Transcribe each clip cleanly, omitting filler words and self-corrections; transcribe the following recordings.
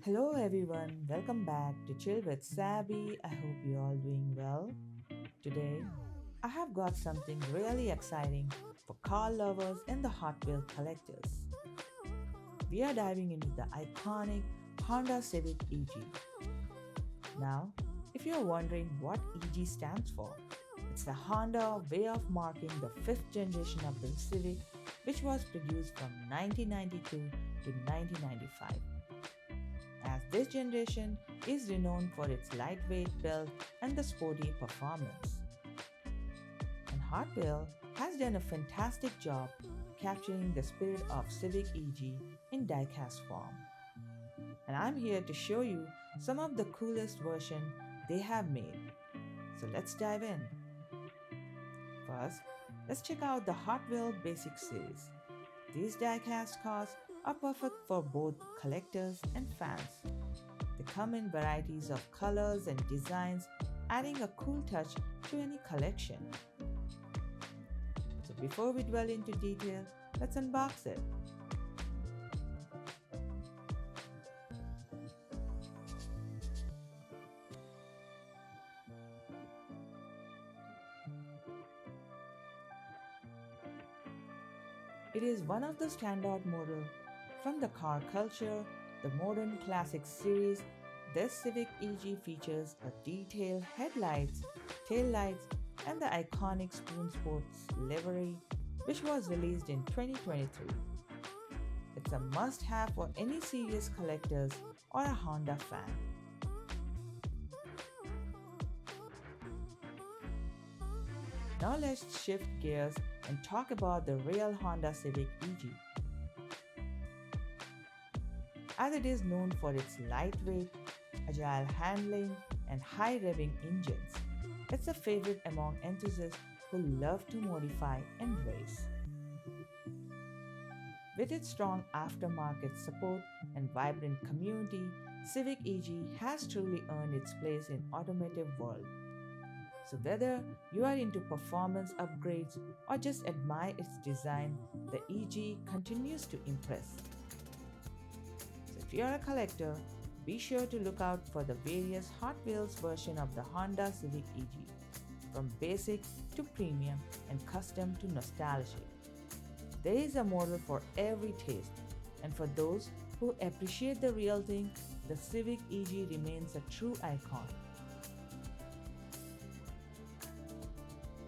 Hello everyone, welcome back to Chill with Sabi. I hope you're all doing well. Today, I have got something really exciting for car lovers and the Hot Wheel collectors. We are diving into the iconic Honda Civic EG. Now, if you're wondering what EG stands for, it's the Honda way of marking the fifth generation of the Civic, which was produced from 1992 to 1995. As this generation is renowned for its lightweight build and the sporty performance. And Hot Wheel has done a fantastic job capturing the spirit of Civic EG in diecast form. And I'm here to show you some of the coolest version they have made. So let's dive in. First, let's check out the Hot Wheel Basic series. These diecast cars are perfect for both collectors and fans. They come in varieties of colors and designs, adding a cool touch to any collection. So before we dwell into detail, let's unbox it. It is one of the standout models from the car culture, the modern classic series. This Civic EG features a detailed headlights, taillights, and the iconic Spoon Sports livery, which was released in 2023. It's a must-have for any serious collectors or a Honda fan. Now let's shift gears and talk about the real Honda Civic EG. As it is known for its lightweight, agile handling, and high revving engines, it's a favorite among enthusiasts who love to modify and race. With its strong aftermarket support and vibrant community, Civic EG has truly earned its place in automotive world. So whether you are into performance upgrades or just admire its design, the EG continues to impress. So if you're a collector, be sure to look out for the various Hot Wheels version of the Honda Civic EG, from basic to premium and custom to nostalgic. There is a model for every taste, and for those who appreciate the real thing, the Civic EG remains a true icon.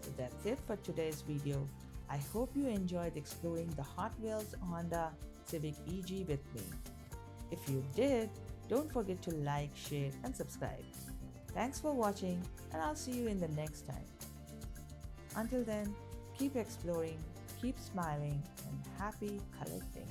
So that's it for today's video. I hope you enjoyed exploring the Hot Wheels Honda Civic EG with me. If you did, don't forget to like, share, and subscribe. Thanks for watching, and I'll see you in the next time. Until then, keep exploring, keep smiling, and happy collecting.